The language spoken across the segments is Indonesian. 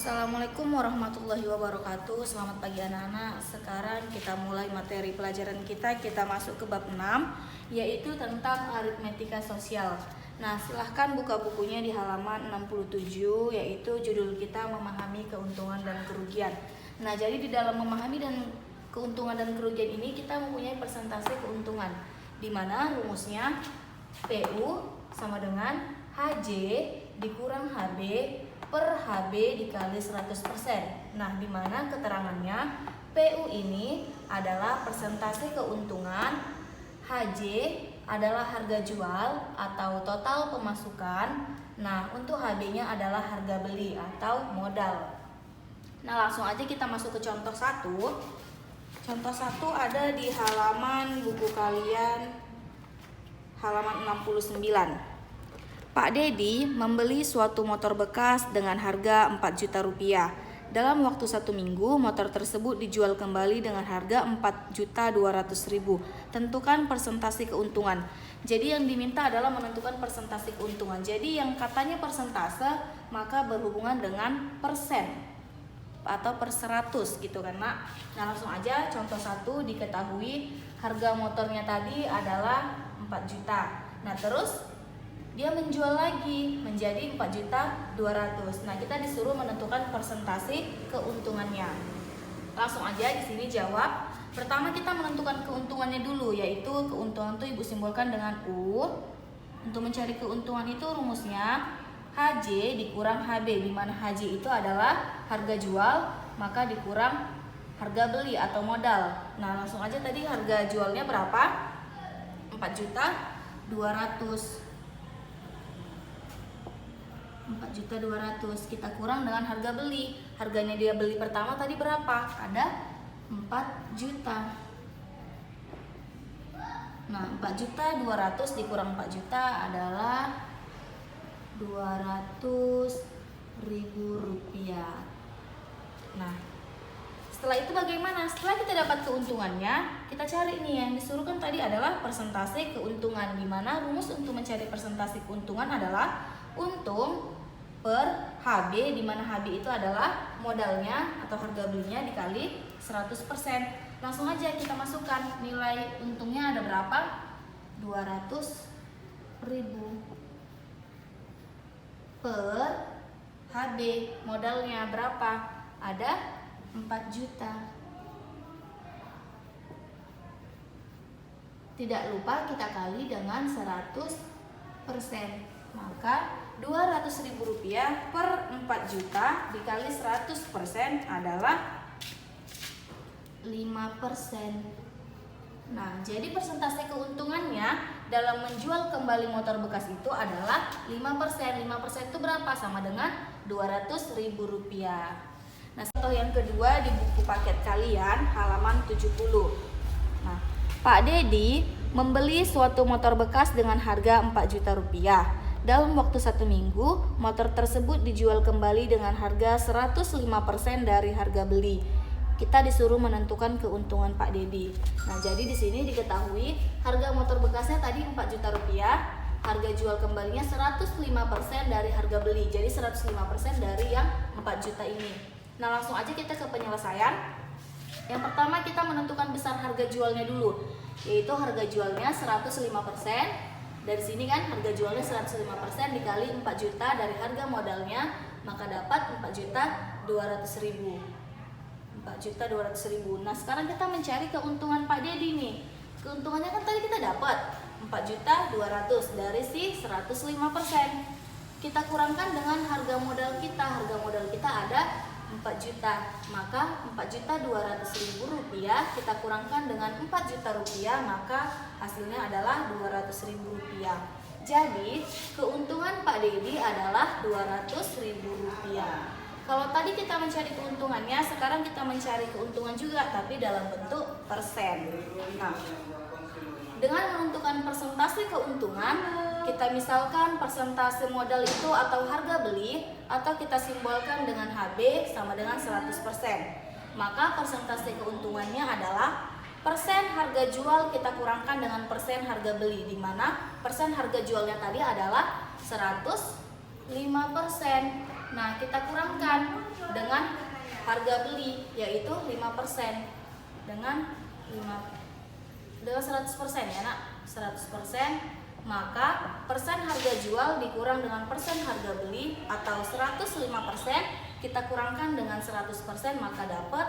Assalamualaikum warahmatullahi wabarakatuh. Selamat pagi anak-anak. Sekarang kita mulai materi pelajaran kita. Kita masuk ke bab 6, yaitu tentang aritmetika sosial. Nah, silahkan buka bukunya di halaman 67, yaitu judul kita memahami keuntungan dan kerugian. Nah, jadi di dalam memahami dan keuntungan dan kerugian ini kita mempunyai persentase keuntungan, di mana rumusnya PU sama dengan HJ dikurang HB per HB dikali 100%. Nah, di mana keterangannya PU ini adalah persentase keuntungan, HJ adalah harga jual atau total pemasukan. Nah, untuk HB-nya adalah harga beli atau modal. Nah, langsung aja kita masuk ke contoh 1. Contoh 1 ada di halaman buku kalian, halaman 69. Pak Dedi membeli suatu motor bekas dengan harga 4 juta rupiah. Dalam waktu 1 minggu, motor tersebut dijual kembali dengan harga 4.200.000. Tentukan persentase keuntungan. Jadi yang diminta adalah menentukan persentase keuntungan. Jadi yang katanya persentase, maka berhubungan dengan persen atau per 100 gitu kan, Nak. Nah, langsung aja contoh 1 diketahui harga motornya tadi adalah 4 juta. Nah, terus dia menjual lagi menjadi 4.200.000. Nah, kita disuruh menentukan persentase keuntungannya. Langsung aja di sini jawab. Pertama kita menentukan keuntungannya dulu, yaitu keuntungan itu Ibu simbolkan dengan U. Untuk mencari keuntungan itu rumusnya HJ dikurang HB, di mana HJ itu adalah harga jual, maka dikurang harga beli atau modal. Nah, langsung aja tadi harga jualnya berapa? 4.200.000. 4.200.000 kita kurang dengan harga beli. Harganya dia beli pertama tadi berapa? Ada 4 juta. Nah, 4.200.000 dikurang 4 juta adalah 200.000 rupiah. Nah, setelah itu bagaimana? Setelah kita dapat keuntungannya, kita cari nih yang disuruh kan tadi adalah persentase keuntungan, di mana rumus untuk mencari persentase keuntungan adalah untung per HB, di mana HB itu adalah modalnya atau harga belinya dikali 100%. Langsung aja kita masukkan nilai untungnya ada berapa? 200.000 per HB, modalnya berapa? Ada 4 juta. Tidak lupa kita kali dengan 100%. Maka 200.000 rupiah per 4 juta dikali 100% adalah 5%. Nah, jadi persentase keuntungannya dalam menjual kembali motor bekas itu adalah 5%. 5% itu berapa? Sama dengan 200.000 rupiah. Nah, contoh yang kedua di buku paket kalian halaman 70. Nah, Pak Dedi membeli suatu motor bekas dengan harga 4 juta rupiah. Dalam waktu 1 minggu, motor tersebut dijual kembali dengan harga 105% dari harga beli. Kita disuruh menentukan keuntungan Pak Dedi. Nah, jadi di sini diketahui harga motor bekasnya tadi 4 juta rupiah, harga jual kembalinya 105% dari harga beli. Jadi 105% dari yang 4 juta ini. Nah, langsung aja kita ke penyelesaian. Yang pertama kita menentukan besar harga jualnya dulu, yaitu harga jualnya 105%. Dari sini kan harga jualnya 105% dikali 4 juta dari harga modalnya, maka dapat 4.200.000. 4.200.000. Nah, sekarang kita mencari keuntungan Pak Dedi nih. Keuntungannya kan tadi kita dapat 4.200.000 dari si 105%. Kita kurangkan dengan harga modal kita. Harga modal kita ada 4 juta. Maka 4.200.000 rupiah kita kurangkan dengan 4 juta rupiah, maka hasilnya adalah 200.000 rupiah. Jadi keuntungan Pak Dedi adalah 200.000 rupiah. Kalau tadi kita mencari keuntungannya, sekarang kita mencari keuntungan juga, tapi dalam bentuk persen. Nah, dengan menentukan persentase keuntungan, kita misalkan persentase modal itu atau harga beli, atau kita simbolkan dengan HB sama dengan 100%. Maka persentase keuntungannya adalah persen harga jual kita kurangkan dengan persen harga beli, di mana persen harga jualnya tadi adalah 105%. Nah, kita kurangkan dengan harga beli, yaitu 5%. Dengan 100% ya nak, 100%, maka persen harga jual dikurang dengan persen harga beli, atau 105% kita kurangkan dengan 100%, maka dapat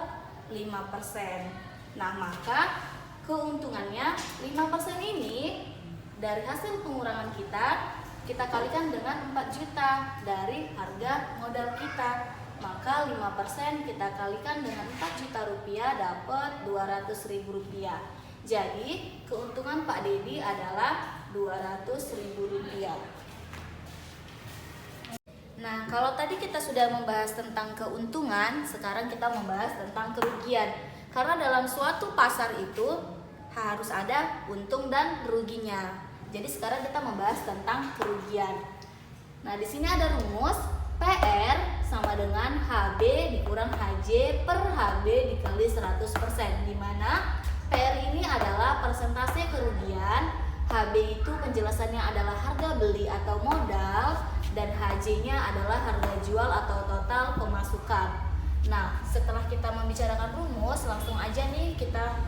5%. Nah, maka keuntungannya 5% ini dari hasil pengurangan kita kalikan dengan 4 juta dari harga modal kita. Maka 5% kita kalikan dengan 4 juta rupiah, dapat 200.000 rupiah. Jadi keuntungan Pak Dedi adalah 200.000 rupiah. Nah, kalau tadi kita sudah membahas tentang keuntungan, sekarang kita membahas tentang kerugian. Karena dalam suatu pasar itu harus ada untung dan ruginya. Jadi sekarang kita membahas tentang kerugian. Nah, di sini ada rumus PR sama dengan HB dikurang HJ per HB dikali 100%, di mana PR ini adalah persentase kerugian, HB itu penjelasannya adalah harga beli atau modal, dan HJ-nya adalah harga jual atau total pemasukan. Nah, setelah kita membicarakan rumus, langsung aja nih kita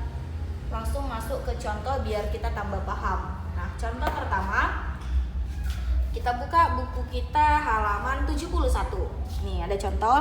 langsung masuk ke contoh biar kita tambah paham. Nah, contoh pertama, kita buka buku kita halaman 71. Nih ada contoh,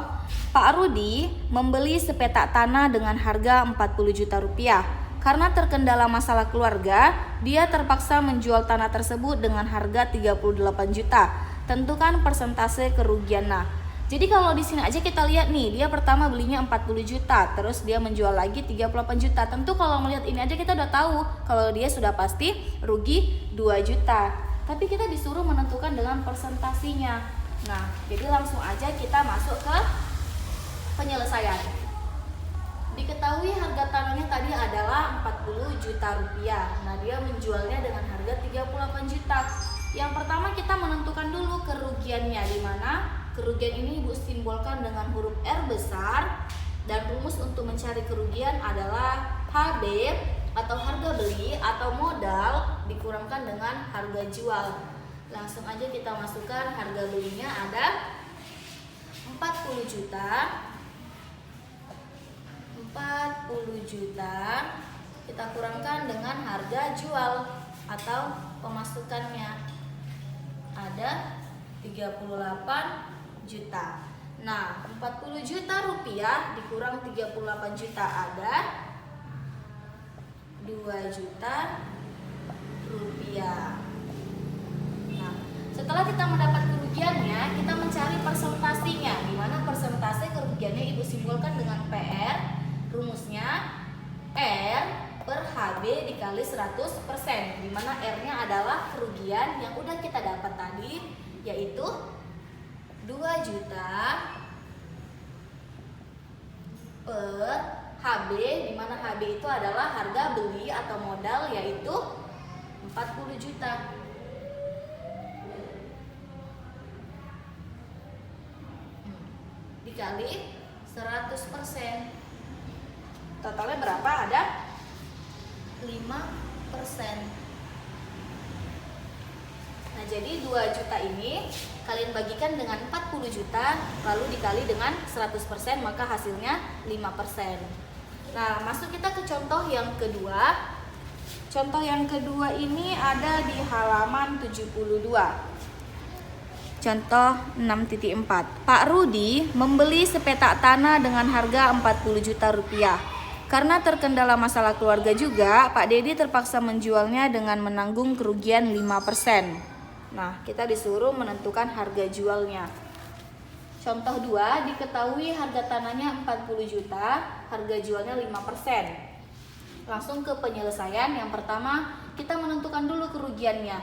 Pak Rudi membeli sepetak tanah dengan harga 40 juta rupiah. Karena terkendala masalah keluarga, dia terpaksa menjual tanah tersebut dengan harga 38 juta. Tentukan persentase kerugian. Nah, jadi kalau di sini aja kita lihat nih, dia pertama belinya 40 juta, terus dia menjual lagi 38 juta. Tentu kalau melihat ini aja kita udah tahu kalau dia sudah pasti rugi 2 juta. Tapi kita disuruh menentukan dengan persentasinya. Nah, jadi langsung aja kita masuk ke penyelesaian. Diketahui harga tanahnya tadi adalah 40 juta rupiah. Nah, dia menjualnya dengan harga 38 juta. Yang pertama kita menentukan dulu kerugiannya, di mana kerugian ini Ibu simbolkan dengan huruf R besar, dan rumus untuk mencari kerugian adalah HB atau harga beli atau modal dikurangkan dengan harga jual. Langsung aja kita masukkan harga belinya ada 40 juta. 40 juta kita kurangkan dengan harga jual atau pemasukannya ada 38 juta. Nah, 40 juta rupiah dikurang 38 juta ada 2 juta rupiah. Nah, setelah kita mendapat kerugiannya, kita mencari persentasinya, di mana persentase kerugiannya Ibu simbolkan dengan PR. Rumusnya R per HB dikali 100%, di mana R-nya adalah kerugian yang udah kita dapat tadi, yaitu 2 juta per HB, di mana HB itu adalah harga beli atau modal, yaitu 40 juta. Dikali 100%. Totalnya berapa? Ada 5%. Nah, jadi 2 juta ini kalian bagikan dengan 40 juta lalu dikali dengan 100%, maka hasilnya 5%. Nah, masuk kita ke contoh yang kedua. Contoh yang kedua ini ada di halaman 72. Contoh 6.4. Pak Rudi membeli sepetak tanah dengan harga 40 juta rupiah. Karena terkendala masalah keluarga juga, Pak Dedi terpaksa menjualnya dengan menanggung kerugian 5%. Nah, kita disuruh menentukan harga jualnya. Contoh 2, diketahui harga tanahnya 40 juta, harga jualnya 5%. Langsung ke penyelesaian. Yang pertama, kita menentukan dulu kerugiannya,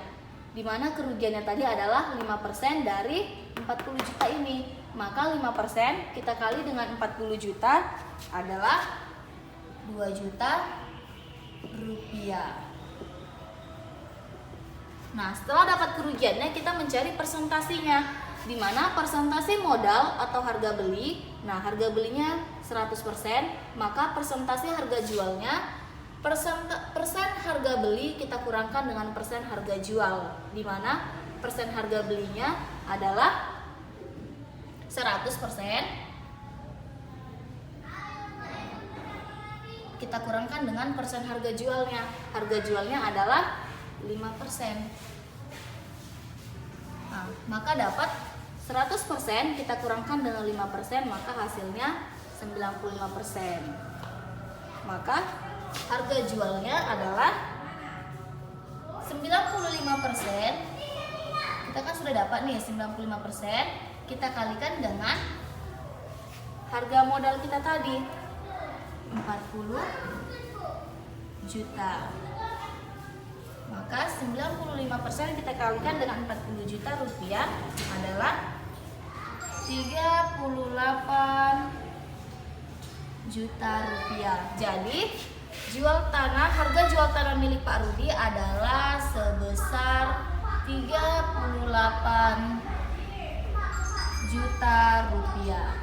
di mana kerugiannya tadi adalah 5% dari 40 juta ini. Maka 5% kita kali dengan 40 juta adalah 2 juta rupiah. Nah, setelah dapat kerugiannya, kita mencari persentasinya, di mana persentase modal atau harga beli. Nah, harga belinya 100%, maka persentase harga jualnya persen harga beli kita kurangkan dengan persen harga jual, di mana persen harga belinya adalah 100%, kita kurangkan dengan persen harga jualnya. Harga jualnya adalah 5%. Nah, maka dapat 100% kita kurangkan dengan 5%, maka hasilnya 95%. Maka harga jualnya adalah 95%. Kita kan sudah dapat nih 95%, kita kalikan dengan harga modal kita tadi 40 juta. Maka 95% kita kalikan dengan 40 juta rupiah adalah 38 juta rupiah. Jadi harga jual tanah milik Pak Rudi adalah sebesar 38 juta rupiah.